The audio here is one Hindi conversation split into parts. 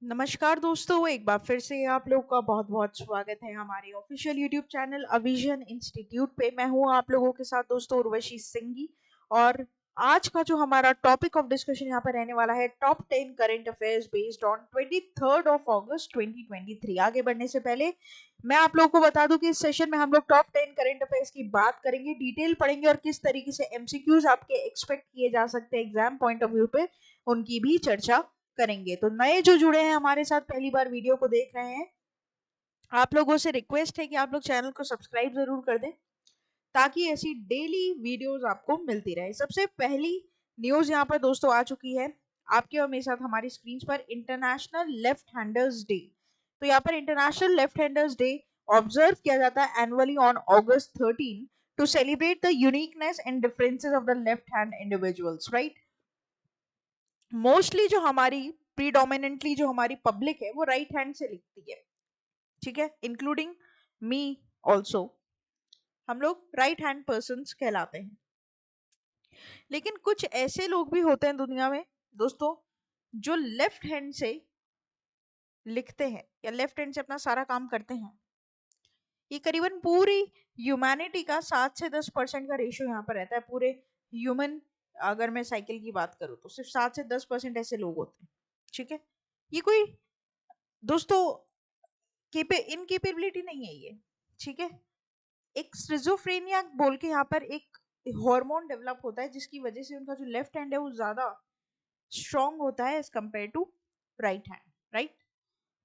नमस्कार दोस्तों, एक बार फिर से आप लोग का बहुत बहुत स्वागत है हमारे ऑफिशियल यूट्यूब चैनल अविजन इंस्टीट्यूट पे। मैं हूं आप लोगों के साथ दोस्तों उर्वशी सिंगी। और आज का जो हमारा टॉपिक ऑफ डिस्कशन यहाँ पर रहने वाला है top 10 current affairs based on 23 अगस्त 2023। आगे बढ़ने से पहले मैं आप लोगों को बता दूं कि इस सेशन में हम लोग टॉप 10 करंट अफेयर्स की बात करेंगे, डिटेल पढ़ेंगे और किस तरीके से एमसीक्यूज आपके एक्सपेक्ट किए जा सकते हैं एग्जाम पॉइंट ऑफ व्यू पे, उनकी भी चर्चा करेंगे। तो नए जो जुड़े हैं हमारे साथ, पहली बार वीडियो को देख रहे हैं, आप लोगों से रिक्वेस्ट है कि आप लोग चैनल को सब्सक्राइब जरूर कर दें ताकि ऐसी डेली वीडियोस आपको मिलती रहे। सबसे पहली न्यूज यहाँ पर दोस्तों आ चुकी है आपके और मेरे साथ हमारी स्क्रीन पर, इंटरनेशनल लेफ्ट हैंडर्स डे। तो यहाँ पर international left handers day observe किया जाता है annually on August 13 to celebrate the uniqueness and differences of the left hand individuals, right. Mostly जो हमारी प्रीडोमिनेंटली जो हमारी पब्लिक है वो राइट हैंड से लिखती है, ठीक है, इंक्लूडिंग मी ऑल्सो। हम लोग राइट हैंड पर्सन्स कहलाते हैं। लेकिन कुछ ऐसे लोग भी होते हैं दुनिया में दोस्तों जो लेफ्ट हैंड से लिखते हैं या लेफ्ट हैंड से अपना सारा काम करते हैं। ये करीबन पूरी ह्यूमैनिटी का 7 से 10% का रेशियो यहाँ पर रहता है। पूरे ह्यूमन, अगर मैं साइकिल की बात करूँ तो सिर्फ 7 से 10% ऐसे लोग होते हैं, ठीक है। ये कोई दोस्तों इनकेपेबिलिटी नहीं है ये, ठीक है। एक स्किज़ोफ्रेनिया बोल के यहाँ पर एक हार्मोन डेवलप होता है जिसकी वजह से उनका जो लेफ्ट हैंड है वो ज्यादा स्ट्रॉन्ग होता है as compare to right hand, right.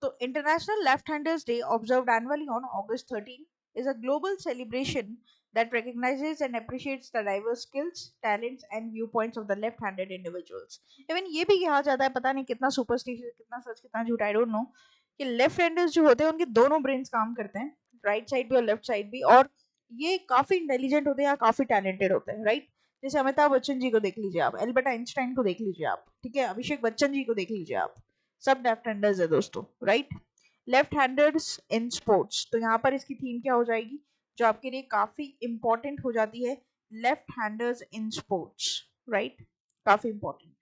तो international left handers day observed annually on August 13 is a global celebration that recognizes and appreciates the diverse skills, talents and viewpoints of the left-handed individuals. Even ये भी कहा जाता है, पता नहीं कितना सुपरस्टिशियस, कितना सच कितना झूठ, आई डोंट नो, कि लेफ्ट हैंडर्स जो होते हैं उनके दोनों ब्रेन्स काम करते हैं, राइट साइड भी और लेफ्ट साइड भी, और ये काफी इंटेलिजेंट होते हैं या काफी टैलेंटेड होते हैं, राइट। जैसे अमिताभ बच्चन जी को देख लीजिए आप, एल्बर्ट आइंस्टाइन को देख लीजिए आप, ठीक है, अभिषेक बच्चन जी को देख लीजिए आप, सब लेफ्ट हैंडर्स है दोस्तों, right. Left handers in sports, तो यहाँ पर इसकी थीम क्या हो जाएगी जो आपके लिए काफी इंपॉर्टेंट हो जाती है, left handers in sports, right. काफी इंपॉर्टेंट,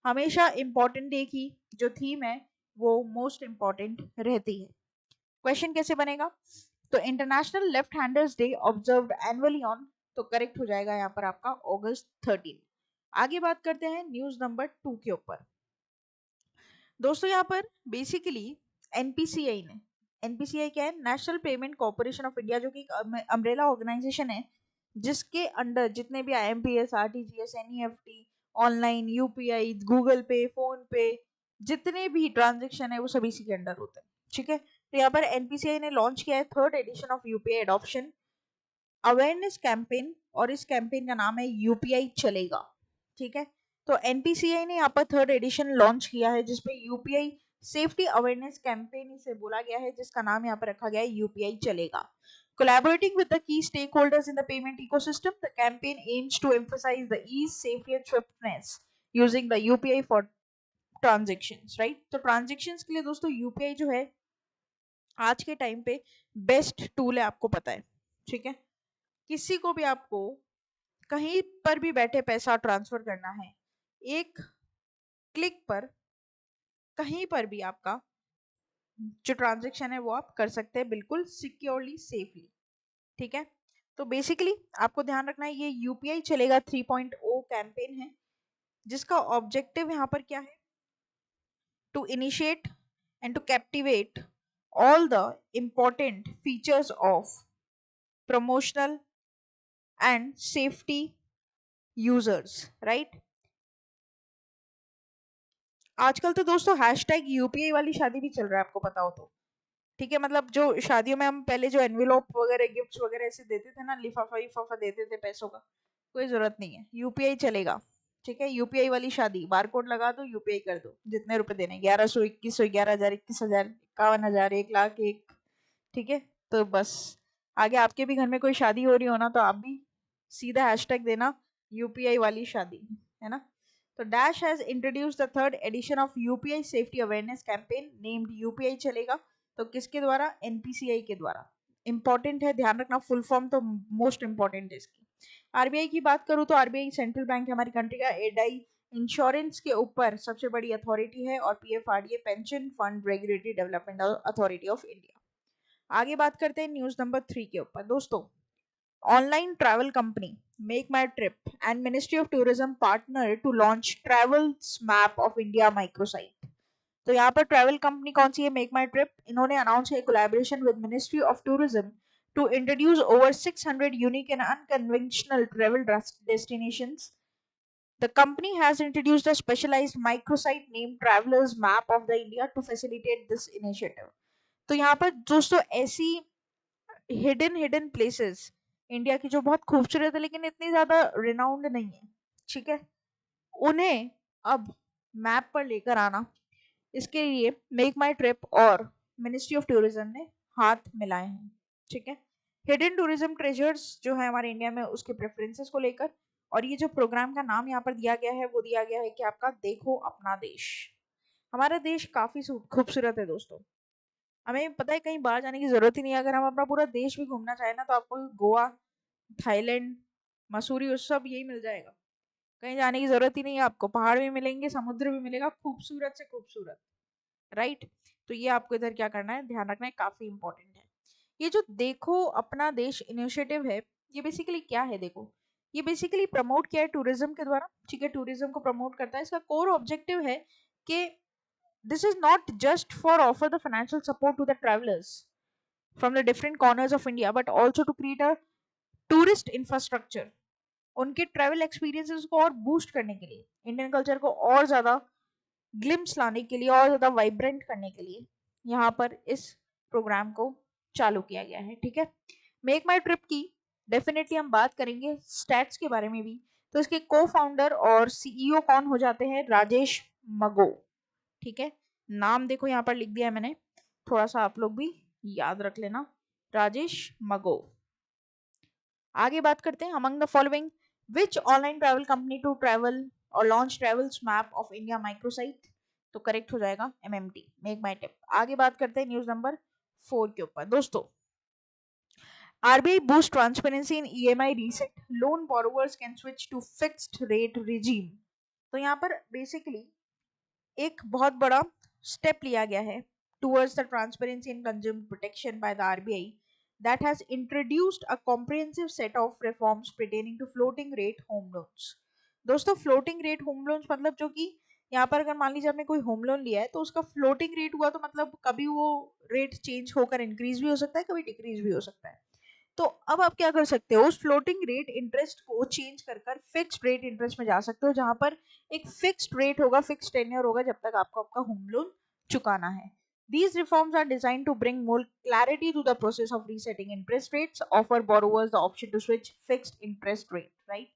हमेशा इंपॉर्टेंट डे की जो थीम है वो मोस्ट इंपॉर्टेंट रहती है। क्वेश्चन कैसे बनेगा, तो international left handers day observed annually on, तो करेक्ट हो जाएगा यहाँ पर आपका August 13। आगे बात करते हैं न्यूज नंबर 2 के ऊपर। दोस्तों यहाँ पर बेसिकली एनपीसीआई ने, एनपीसीआई क्या है, national payment corporation of India, जो कि अम्ब्रेला ऑर्गेनाइजेशन है जिसके अंडर जितने भी IMPS, RTGS, NEFT, online UPI, Google पे, फोन पे, जितने भी ट्रांजेक्शन है वो सभी इसी के अंडर होते हैं, ठीक है। तो यहाँ पर एनपीसीआई ने लॉन्च किया है third edition of UPI adoption awareness campaign, और इस कैंपेन का नाम है यूपीआई चलेगा, ठीक है। तो एनपीसीआई ने यहाँ पर थर्ड एडिशन लॉन्च किया है जिसपे यूपीआई सेफ्टी अवेयरनेस कैंपेन इसे बोला गया है, जिसका नाम यहाँ पर रखा गया है यूपीआई चलेगा। Collaborating with the key stakeholders in the payment ecosystem, the campaign aims to emphasize the ease, safety and swiftness using the UPI for transactions, right? तो transactions के लिए दोस्तों यूपीआई जो है आज के टाइम पे बेस्ट टूल है, आपको पता है, ठीक है। किसी को भी आपको कहीं पर भी बैठे पैसा ट्रांसफर करना है, एक क्लिक पर कहीं पर भी आपका जो ट्रांजैक्शन है वो आप कर सकते हैं बिल्कुल सिक्योरली, सेफली, ठीक है। तो बेसिकली आपको ध्यान रखना है, ये यूपीआई चलेगा 3.0 कैंपेन है जिसका ऑब्जेक्टिव यहाँ पर क्या है, to initiate and to captivate all the important features of promotional and safety users, right। आजकल तो दोस्तों हैशटैग यूपीआई वाली शादी भी चल रहा है, आपको पता हो तो, ठीक है। मतलब जो शादियों में हम पहले जो एनवेलोप वगैरह गिफ्ट्स वगैरह ऐसे देते थे ना, लिफाफा लिफाफा देते थे पैसों का, कोई जरूरत नहीं है, यूपीआई चलेगा, ठीक है। यूपीआई वाली शादी, बारकोड लगा दो, यूपीआई कर दो, जितने रुपए देने, 1100, 2100, 11,000, 21,000, 51,000, 1 लाख, एक, ठीक है। तो बस आगे आपके भी घर में कोई शादी हो रही हो ना, तो आप भी सीधा हैशटैग देना यूपीआई वाली शादी, है ना। तो dash has introduce the third edition of UPI safety awareness campaign named UPI चलेगा। तो किसके द्वारा, एनपीसीआई के द्वारा। इंपॉर्टेंट है, ध्यान रखना, फुल फॉर्म तो मोस्ट इंपॉर्टेंट है इसकी। आरबीआई की बात करूं तो आरबीआई सेंट्रल बैंक है हमारी कंट्री का, एडाई इंश्योरेंस के ऊपर सबसे बड़ी अथॉरिटी है, और PFRDA pension fund regulatory development authority of India. आगे बात करते हैं न्यूज नंबर 3 के ऊपर। दोस्तों, online travel company Make My Trip and ministry of tourism partner to launch travels map of India microsite. तो यहाँ पर ट्रैवल कंपनी कौन सी है? Make My Trip. इन्होंने अनाउंस है collaboration with ministry of tourism to introduce over 600 unique and unconventional travel destinations. The company has introduced a specialized microsite named Travelers Map of the India to facilitate this initiative. तो यहाँ पर दोस्तों ऐसी हिडन प्लेसेस इंडिया की जो बहुत खूबसूरत है लेकिन इतनी ज्यादा रिनाउंड नहीं है, ठीक है, उन्हें अब मैप पर लेकर आना, इसके लिए मेक माई ट्रिप और मिनिस्ट्री ऑफ टूरिज्म ने हाथ मिलाए हैं, ठीक है। हिडन टूरिज्म ट्रेजर्स जो है हमारे इंडिया में, उसके प्रेफरेंसेस को लेकर, और ये जो प्रोग्राम का नाम यहाँ पर दिया गया है वो दिया गया है कि आपका देखो अपना देश। हमारा देश काफी खूबसूरत है दोस्तों, हमें पता है कहीं बाहर जाने की जरूरत ही नहीं है। अगर हम अपना पूरा देश भी घूमना चाहें ना तो आपको गोवा, थाईलैंड, मसूरी और सब यही मिल जाएगा, कहीं जाने की जरूरत ही नहीं है। आपको पहाड़ भी मिलेंगे, समुद्र भी मिलेगा, खूबसूरत से खूबसूरत, राइट। तो ये आपको इधर क्या करना है, ध्यान रखना है, काफी इंपॉर्टेंट है। ये जो देखो अपना देश इनिशिएटिव है, ये बेसिकली क्या है? देखो, ये बेसिकली प्रमोट किया है टूरिज्म के द्वारा, ठीक है, टूरिज्म को प्रमोट करता है। इसका कोर ऑब्जेक्टिव है कि this is not just for offer the financial support to the travelers from the different corners of India, but also to create a tourist infrastructure, उनके ट्रैवल एक्सपीरियंसेस को और बूस्ट करने के लिए, इंडियन कल्चर को और ज्यादा ग्लिम्स लाने के लिए, और ज्यादा वाइब्रेंट करने के लिए यहाँ पर इस प्रोग्राम को चालू किया गया है, ठीक है। मेक माई ट्रिप की डेफिनेटली हम बात करेंगे स्टैट्स के बारे में भी। तो इसके को फाउंडर और सीईओ कौन हो जाते हैं? राजेश मगो, ठीक है, नाम देखो यहाँ पर लिख दिया है मैंने, थोड़ा सा आप लोग भी याद रख लेना, राजेश मगो। आगे बात करते हैं, among the following which online travel company to travel और launch travels map of India microsite? तो करेक्ट हो जाएगा एमएमटी, मेक माई टिप। आगे बात करते हैं न्यूज नंबर 4 के ऊपर। दोस्तों, RBI boost transparency in EMI reset. Loan borrowers can switch to fixed rate regime. तो यहाँ पर बेसिकली एक बहुत बड़ा स्टेप लिया गया है towards the transparency and consumer protection by the RBI that has introduced a comprehensive set of reforms pertaining to floating rate home loans. दोस्तों, floating rate home loans मतलब जो कि यहाँ पर अगर मान लीजिए आपने कोई होम लोन लिया है तो उसका फ्लोटिंग रेट हुआ, तो मतलब कभी वो रेट चेंज होकर इंक्रीज भी हो सकता है, कभी डिक्रीज भी हो सकता है। तो अब आप क्या कर सकते हो, उस फ्लोटिंग रेट इंटरेस्ट को चेंज कर कर फिक्स्ड रेट इंटरेस्ट में जा सकते हो, जहां पर एक फिक्स्ड रेट होगा, फिक्स्ड टेन्योर होगा, जब तक आपको आपका होम लोन चुकाना है। These reforms are designed to bring more clarity to the process of resetting interest rates, offer borrowers the option to switch fixed interest rate, right?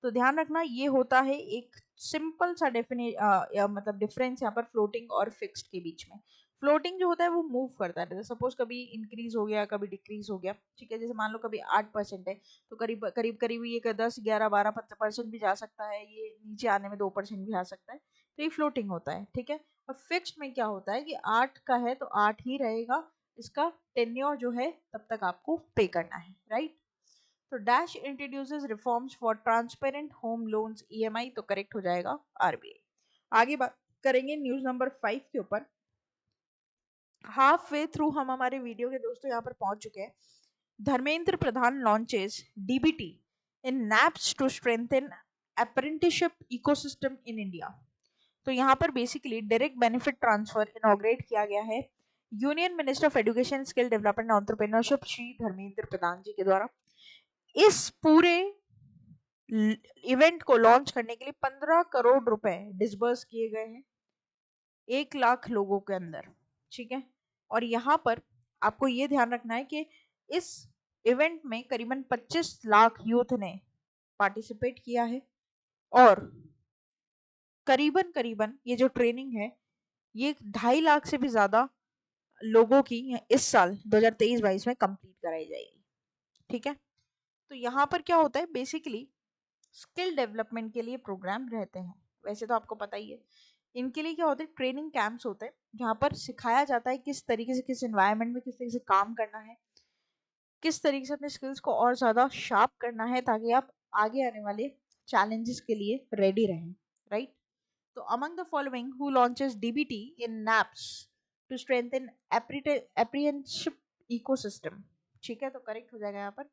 तो ध्यान रखना, ये होता है एक सिंपल सा मतलब डिफरेंस यहाँ पर फ्लोटिंग और फिक्स्ड के बीच में। फ्लोटिंग जो होता है वो मूव करता है, सपोज कभी इंक्रीज हो गया, कभी डिक्रीज हो गया, ठीक है। जैसे मान लो कभी 8% है तो करीब करीब करीब ये 10, 11, 12% भी जा सकता है, ये नीचे आने में 2% भी आ सकता है, तो ये फ्लोटिंग होता है, ठीक है। और फिक्स्ड में क्या होता है कि 8 का है तो 8 ही रहेगा, इसका टेन्योर जो है तब तक आपको पे करना है, राइट। तो dash introduces reforms for transparent home loans EMI, तो करेक्ट हो जाएगा आरबीआई। आगे बात करेंगे न्यूज नंबर 5 के ऊपर। हाफ वे थ्रू हम हमारे वीडियो के दोस्तों यहाँ पर पहुंच चुके हैं। Dharmendra Pradhan launches DBT in NAPS to strengthen apprenticeship ecosystem in India. तो यहाँ पर basically direct benefit transfer inaugurate किया गया है union minister of education, skill development and entrepreneurship Shri Dharmendra Pradhan ji के द्वारा। इस पूरे इवेंट को लॉन्च करने के लिए 15 करोड़ रुपए डिसबर्स किए गए हैं 1 लाख लोगों के अंदर, ठीक है। और यहाँ पर आपको ये ध्यान रखना है कि इस इवेंट में करीबन 25 लाख यूथ ने पार्टिसिपेट किया है, और करीबन करीबन ये जो ट्रेनिंग है ये 2.5 लाख से भी ज्यादा लोगों की इस साल 2023-22 में कंप्लीट कराई जाएगी, ठीक है। तो यहाँ पर क्या होता है, बेसिकली स्किल डेवलपमेंट के लिए प्रोग्राम रहते हैं, वैसे तो आपको पता ही है। इनके लिए क्या होता है, ट्रेनिंग कैंप्स होते हैं जहाँ पर सिखाया जाता है किस तरीके से, किस एनवायरनमेंट में किस तरीके से काम करना है, किस तरीके से अपने स्किल्स को और ज़्यादा शार्प करना है, ताकि आप आगे आने वाले चैलेंजेस के लिए रेडी रहें, राइट। तो among the following, who launches DBT in NAPS to strengthen apprenticeship ecosystem? ठीक है, तो करेक्ट हो जाएगा यहाँ पर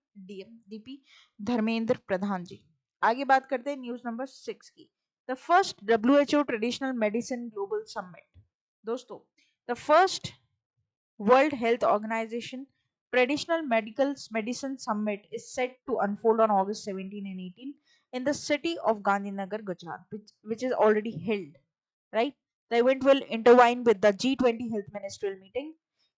DP धर्मेंद्र प्रधान जी। आगे बात करते हैं न्यूज नंबर 6 की। The first WHO traditional medicine global summit. दोस्तों, the first world health organisation Traditional Medicine Summit is set to unfold on August 17 and 18 in the city of Gandhinagar, Gujarat, which is already held, right? The event will intertwine with the G20 Health Ministerial meeting,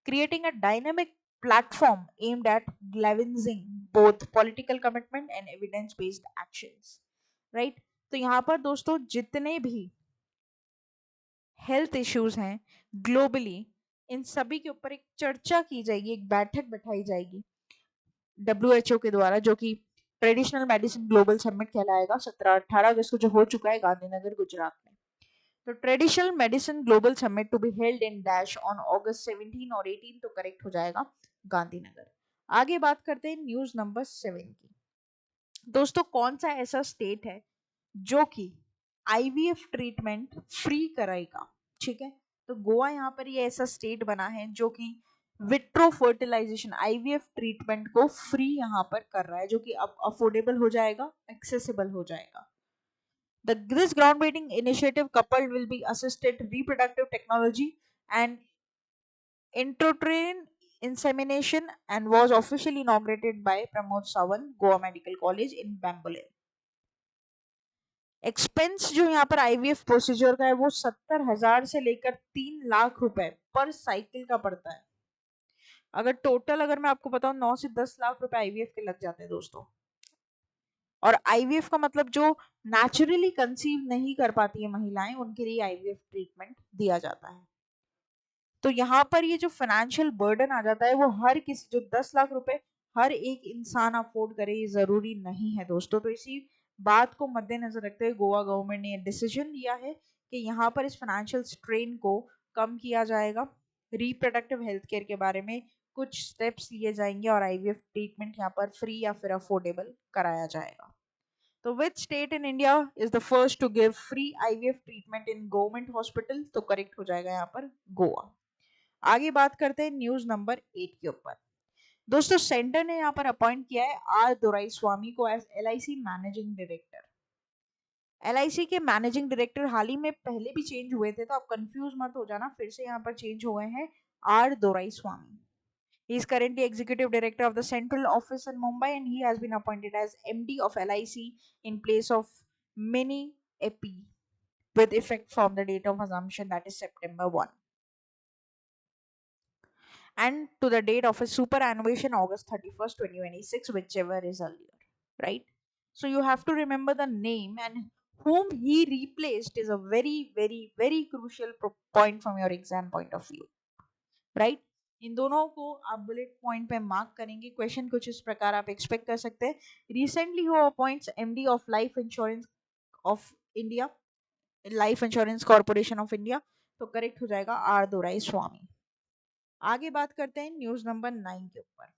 creating a dynamic platform aimed at galvanizing both political commitment and evidence-based actions, right? तो यहाँ पर दोस्तों जितने भी हेल्थ इश्यूज हैं ग्लोबली, इन सभी के ऊपर एक चर्चा की जाएगी, एक बैठक बैठाई जाएगी WHO के द्वारा, जो कि ट्रेडिशनल मेडिसिन ग्लोबल समिट कहलाएगा। 17-18 अगस्त को जो हो चुका है गांधीनगर गुजरात में। तो traditional medicine global summit to be held in dash on August 17 और 18, तो करेक्ट हो जाएगा गांधीनगर। आगे बात करते हैं न्यूज नंबर 7 की। दोस्तों, कौन सा ऐसा स्टेट है जो कि IVF ट्रीटमेंट फ्री कराएगा? ठीक है, तो गोवा यहाँ पर ये ऐसा स्टेट बना है जो कि विट्रो फर्टिलाइजेशन IVF ट्रीटमेंट को फ्री यहाँ पर कर रहा है, जो कि अब अफोर्डेबल हो जाएगा, एक्सेसिबल हो जाएगा। This groundbreaking initiative coupled will be assisted reproductive technology and intrauterine insemination and was officially inaugurated by Pramod Sawant, Goa Medical College in Bambolim. Expense जो यहाँ पर IVF प्रोसीजर का है वो 70,000 से लेकर 3 लाख रुपए पर साइकिल का पड़ता है। अगर टोटल अगर मैं आपको बताऊं 9 से 10 लाख रुपए IVF के लग जाते हैं दोस्तों। और IVF का मतलब जो नेचुरली कंसीव नहीं कर पाती है महिलाएं, उनके लिए IVF ट्रीटमेंट दिया जाता है। तो यहाँ पर ये जो फाइनेंशियल बर्डन आ जाता है वो हर किसी, जो 10 लाख रुपए हर एक इंसान अफोर्ड करे, ये जरूरी नहीं है दोस्तों। तो इसी बात को मद्देनजर रखते हुए गोवा गवर्नमेंट ने डिसीजन लिया है कि यहाँ पर इस फाइनेंशियल स्ट्रेन को कम किया जाएगा। रिप्रोडक्टिव हेल्थ केयर के बारे में कुछ स्टेप्स लिए जाएंगे और IVF ट्रीटमेंट यहाँ पर फ्री या फिर अफोर्डेबल कराया जाएगा। तो which state in India is the first to give free IVF treatment in government hospital? तो करेक्ट हो जाएगा यहाँ पर गोवा। आगे बात करते हैं न्यूज नंबर 8 के ऊपर। दोस्तों, सेंटर ने यहाँ पर अपॉइंट किया है R दोराईस्वामी को as LIC managing director. LIC के मैनेजिंग डायरेक्टर हाल ही में पहले भी चेंज हुए थे, तो आप कंफ्यूज मत हो जाना, फिर से यहाँ पर चेंज हुए हैं R Doraiswamy. He is currently executive director of the central office in Mumbai and he has been appointed as MD of LIC in place of Mini AP with effect from the date of assumption, that is September 1. And to the date of a superannuation August 31st, 2026, whichever is earlier, right? So you have to remember the name and whom he replaced is a very, very, very crucial point from your exam point of view, right? इन दोनों को आप बुलेट पॉइंट पे मार्क करेंगे। क्वेश्चन कुछ इस प्रकार आप एक्सपेक्ट कर सकते हैं। Recently who appoints MD of life insurance of India, life insurance corporation of India? तो करेक्ट हो जाएगा R दोराईस्वामी। आगे बात करते हैं न्यूज नंबर 9 के ऊपर।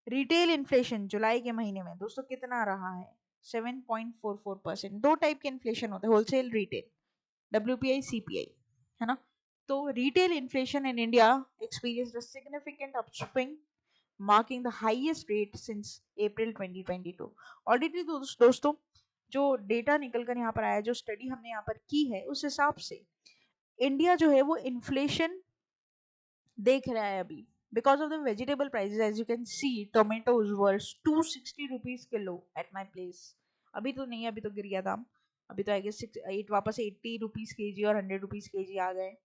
रिटेल इन्फ्लेशन जुलाई के महीने में दोस्तों कितना रहा है? 7.44%। दो टाइप के इन्फ्लेशन होते हैं, होलसेल रिटेल, WPI CPI, है ना? तो retail inflation in India experienced a significant upswing marking the highest rate since April 2022। Already दोस्तों जो डेटा निकल कर यहाँ पर आया, जो स्टडी हमने यहाँ पर की है, उस हिसाब से इंडिया जो है वो इन्फ्लेशन देख रहा है अभी, because of the vegetable prices. As you can see tomatoes were 260 rupees kilo at my place. अभी तो नहीं, अभी तो गिर गया दाम, अभी तो आई गेस 8 वापस 80 रुपीज केजी और 100 रुपीज केजी आ गए।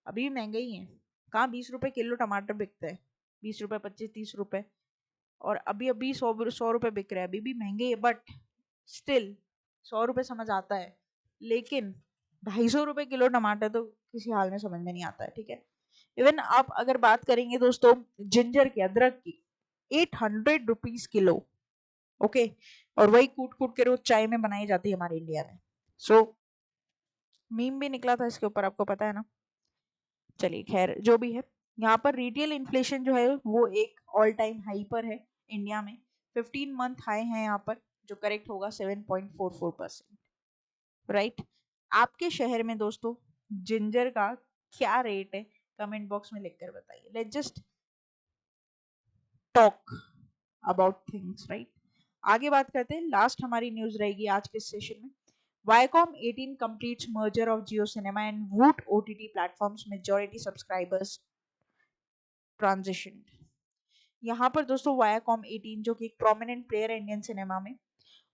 अभी भी महंगे ही है। कहाँ 20 रुपए किलो टमाटर बिकते हैं, 20 रुपए 25-30 रुपए, और अभी अभी 100 रुपए बिक रहे हैं। अभी भी महंगे है, बट स्टिल 100 रुपए समझ आता है, लेकिन 250 रुपए किलो टमाटर तो किसी हाल में समझ में नहीं आता है, ठीक है? इवन आप अगर बात करेंगे दोस्तों जिंजर की, अदरक की, 800 रुपीज किलो, ओके? और वही कूट कूट के रोज चाय में बनाई जाती है हमारे इंडिया में। सो मीम भी निकला था इसके ऊपर, आपको पता है ना? चलिए खैर, जो भी है, यहाँ पर रिटेल इन्फ्लेशन जो है वो एक ऑल टाइम हाई पर है इंडिया में। 15 मंथ हाई है यहाँ पर, जो करेक्ट होगा 7.44%, राइट? आपके शहर में दोस्तों जिंजर का क्या रेट है, कमेंट बॉक्स में लिखकर बताइए। Let's just talk about things, right. आगे बात करते हैं, लास्ट हमारी न्यूज रहेगी आज के सेशन में। Viacom 18 completes merger of Jio Cinema and Voot OTT platforms, majority subscribers transitioned। यहाँ पर दोस्तों Viacom 18 जो कि एक प्रोमिनेंट प्लेयर है इंडियन सिनेमा में,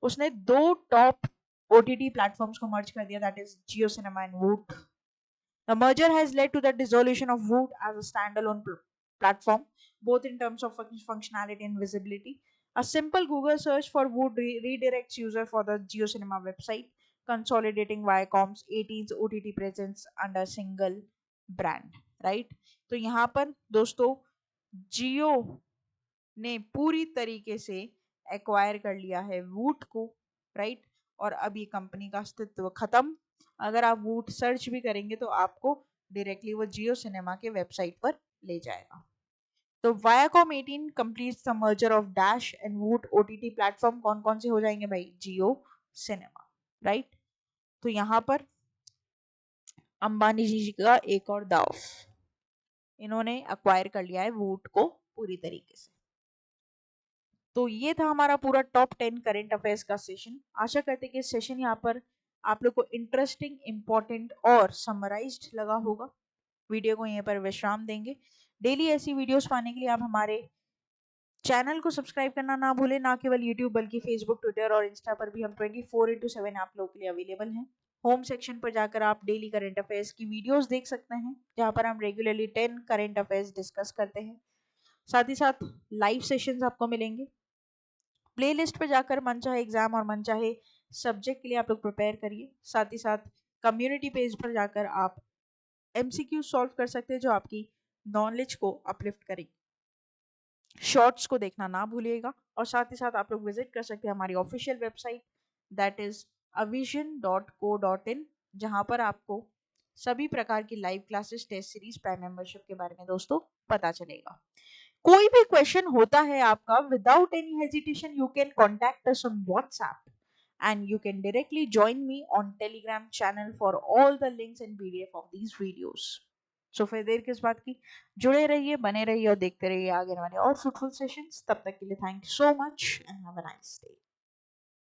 उसने दो टॉप OTT प्लेटफॉर्म्स को मर्ज कर दिया, that is Jio Cinema and Voot। The merger has led to the dissolution of Voot as a standalone platform, both in terms of functionality and visibility. A simple Google search for Voot redirects user for the JioCinema website, consolidating Viacom's 18's OTT presence under single brand, right? तो यहाँ पर दोस्तों जियो ने पूरी तरीके से एक्वायर कर लिया है वूट को, राइट। और अब ये कंपनी का अस्तित्व खत्म। अगर आप वूट सर्च भी करेंगे तो आपको डायरेक्टली वो जियो सिनेमा के वेबसाइट पर ले जाएगा। तो Viacom 18 completes the merger of Dash and Voot OTT platform कौन कौन से हो जाएंगे भाई, जियो सिनेमा, राइट। तो यहाँ पर अंबानी जी का एक और दाव, इन्होंने अक्वायर कर लिया है वूट को पूरी तरीके से। तो ये था हमारा पूरा टॉप 10 करंट अफेयर्स का सेशन। आशा करते हैं कि सेशन यहाँ पर आप लोग को इंटरेस्टिंग, इंपॉर्टेंट और समराइज्ड लगा होगा। वीडियो को यहीं पर विश्राम देंगे। डेली ऐसी वीडियोस पाने के लिए आप हमारे चैनल को सब्सक्राइब करना ना भूलें, ना केवल यूट्यूब बल्कि फेसबुक, ट्विटर और इंस्टा पर भी हम 24/7 आप लोगों के लिए अवेलेबल हैं। होम सेक्शन पर जाकर आप डेली करंट अफेयर्स की वीडियोस देख सकते हैं, जहां पर हम रेगुलरली 10 करंट अफेयर्स डिस्कस करते हैं। साथ ही साथ लाइव सेशंस आपको मिलेंगे। प्लेलिस्ट पे जाकर मनचाहे एग्जाम और मनचाहे सब्जेक्ट के लिए आप लोग प्रिपेयर करिए। साथ ही साथ कम्युनिटी पेज पर जाकर आप एमसीक्यू सॉल्व कर सकते हैं, जो आपकी नॉलेज को अपलिफ्ट करेगी। शॉर्ट्स को देखना ना भूलिएगा। और साथ ही साथ आप लोग विजिट कर सकते हैं हमारी official website, that is avision.co.in, जहां पर आपको सभी प्रकार की live classes, test series, prime membership के बारे में दोस्तों पता चलेगा। कोई भी क्वेश्चन होता है आपका, without any hesitation you can contact us on WhatsApp and you can directly join me on Telegram channel for all the links and PDF of these videos. So फिर देर किस बात की, जुड़े रहिए, बने रहिए और देखते रहिए आगे वाले और फ्रूटफुल सेशंस। तब तक के लिए thank you so much and have a nice day.